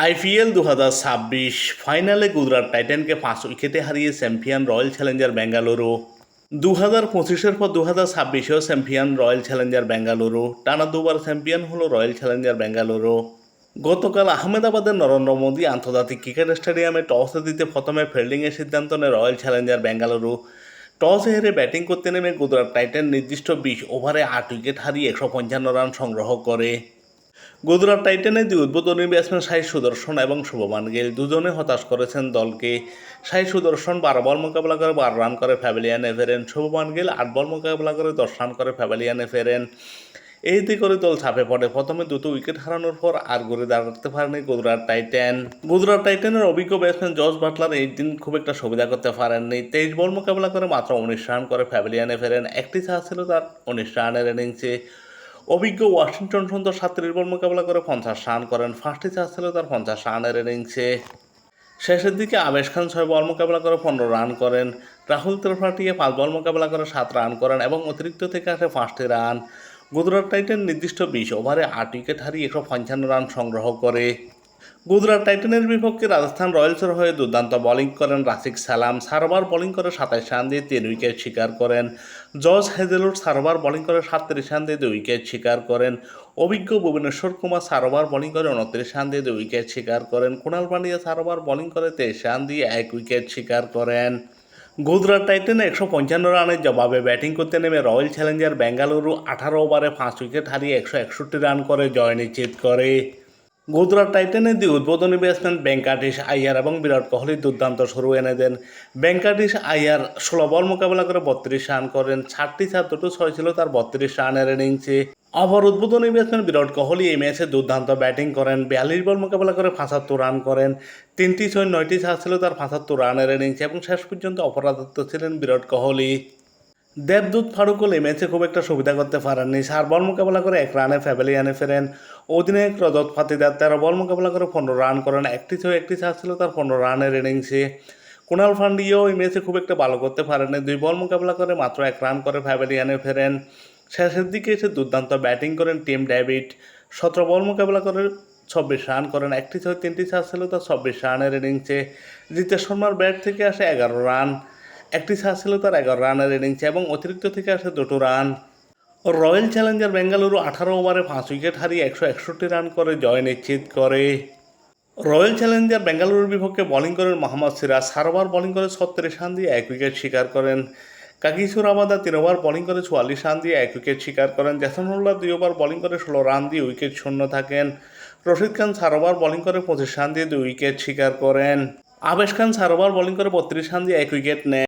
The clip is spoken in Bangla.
আইপিএল 2026 ফাইনালে গুজরাট টাইটানকে 5 উইকেটে হারিয়ে চ্যাম্পিয়ন রয়্যাল চ্যালেঞ্জার বেঙ্গালুরু। 2025-এর পর 2026-এও চ্যাম্পিয়ন রয়্যাল চ্যালেঞ্জার বেঙ্গালুরু। টানা দুবার চ্যাম্পিয়ন হলো রয়্যাল চ্যালেঞ্জার বেঙ্গালুরু। গতকাল আহমেদাবাদের নরেন্দ্র মোদী আন্তর্জাতিক ক্রিকেট স্টেডিয়ামে টস দিতে প্রথমে ফিল্ডিংয়ের সিদ্ধান্ত নেয় রয়্যাল চ্যালেঞ্জার বেঙ্গালুরু। টসে হেরে ব্যাটিং করতে নেমে গুজরাট টাইটান নির্দিষ্ট 20 ওভারে 8 উইকেট হারিয়ে 155 রান সংগ্রহ করে। গুজরাট টাইটানের দুই উদ্বোধনী ব্যাটসম্যান সাই সুদর্শন এবং শুভমান গিল দুজনে হতাশ করেছেন দলকে। সাই সুদর্শন 12 বল মোকাবেলা করে 12 রান করে প্যাভিলিয়নে ফেরেন। শুভমান গিল 8 বল মোকাবেলা করে 10 রান করে প্যাভিলিয়নে ফেরেন। এতে করে দল চাপে পড়ে। প্রথমে দুটো উইকেট হারানোর পর আর ঘুরে দাঁড়াতে পারেনি গুজরাট টাইটান। গুজরাট টাইটানের অভিজ্ঞ ব্যাটসম্যান জস বাটলার এই দিন খুব একটা সুবিধা করতে পারেননি। 23 বল মোকাবেলা করে মাত্র 19 রান করে প্যাভিলিয়নে ফেরেন। একটি চান্স ছিল তার 19 রানের ইনিংসে। অভিজ্ঞ ওয়াশিংটন সুন্দর 37 বল মোকাবেলা করে 50 রান করেন। ফার্স্টে চান্স ছিল তার 50 রানের ইনিংসে। শেষের দিকে আবেশ খান 6 বল মোকাবেলা করে 15 রান করেন। রাহুল ত্রিপাঠী 5 বল মোকাবেলা করে 7 রান করেন এবং অতিরিক্ত থেকে আসে 5টি রান। গুজরাট টাইটান নির্দিষ্ট 20 ওভারে 8 উইকেট হারিয়ে 155 রান সংগ্রহ করে। গুজরাট টাইটানের বিপক্ষে রাজস্থান রয়্যালসের হয়ে দুর্দান্ত বোলিং করেন রাশিক সালাম। 4 ওভার বোলিং করে 27 রান দিয়ে 3 উইকেট শিকার করেন। জস হেজেলউড 4 ওভার বোলিং করে 37 রান দিয়ে 2 উইকেট শিকার করেন। অভিজ্ঞ ভুবনেশ্বর কুমার 4 ওভার বোলিং করে 29 রান দিয়ে 2 উইকেট শিকার করেন। কুণাল পান্ডিয়া 4 ওভার বোলিং করে 23 রান দিয়ে 1 উইকেট শিকার করেন। গুজরাট টাইটানে 155 রানের জবাবে ব্যাটিং করতে নেমে রয়্যাল চ্যালেঞ্জার বেঙ্গালুরু 18 ওভারে 5 উইকেট হারিয়ে 161 রান করে জয় নিশ্চিত করে। গুজরাট টাইটানের দুই উদ্বোধনী ব্যাটসম্যান ভেঙ্কাটেশ আইয়ার এবং বিরাট কোহলি দুর্দান্ত শুরু এনে দেন। ভেঙ্কাটেশ আইয়ার 16 বল মোকাবেলা করে 32 রান করেন। 4টি 4 দুটো 6 ছিল তার 32 রানের ইনিংসে। অপর উদ্বোধনী ব্যাটসম্যান বিরাট কোহলি এই ম্যাচে দুর্দান্ত ব্যাটিং করেন। 42 বল মোকাবেলা করে 75 রান করেন। 3টি 6 9টি 4 ছিল তার 75 রানের ইনিংসে এবং শেষ পর্যন্ত অপরাজিত ছিলেন বিরাট কোহলি। দেবদূত ফারুকুল এই ম্যাচে খুব একটা সুবিধা করতে পারেননি। 4 বল মোকাবেলা করে 1 রানে প্যাভিলিয়নে ফেরেন। অধিনায়ক রজত পাতিদার 13 বল মোকাবেলা করে 15 রান করেন। একটি 4 ছিল তার 15 রানের ইনিংসে। কুণাল পান্ডিয়াও এই ম্যাচে খুব একটা ভালো করতে পারেননি। 2 বল মোকাবেলা করে মাত্র 1 রান করে প্যাভিলিয়নে ফেরেন। শেষের দিকে এসে দুর্দান্ত ব্যাটিং করেন টিম ডেভিড। 17 বল মোকাবেলা করে 26 রান করেন। একটি 6 3টি 4 ছিল তার 26 রানের ইনিংসে। জিতেশ শর্মার ব্যাট থেকে আসে 11 রান। একটি 4 ছিল তার 11 রানের ইনিংসে এবং অতিরিক্ত থেকে আসে 2টো রান। রয়্যাল চ্যালেঞ্জার বেঙ্গালুরু 18 ওভারে 5 উইকেট হারিয়ে 161 রান করে জয় নিশ্চিত করে। রয়্যাল চ্যালেঞ্জার বেঙ্গালুরুর বিপক্ষে বোলিং করেন মোহাম্মদ সিরাজ। 4 ওভার বোলিং করে 36 রান দিয়ে 1 উইকেট শিকার করেন। কাগিসো রাবাদা 3 ওভার বোলিং করে 44 রান দিয়ে 1 উইকেট শিকার করেন। জেসন-উল্লাহ 2 ওভার বোলিং করে 16 রান দিয়ে উইকেট শূন্য থাকেন। রশিদ খান 4 ওভার বোলিং করে 25 রান দিয়ে 2 উইকেট শিকার করেন। আবেশ খান 4 ওভার বোলিং করে 32 রান দিয়ে 1 উইকেট নেন।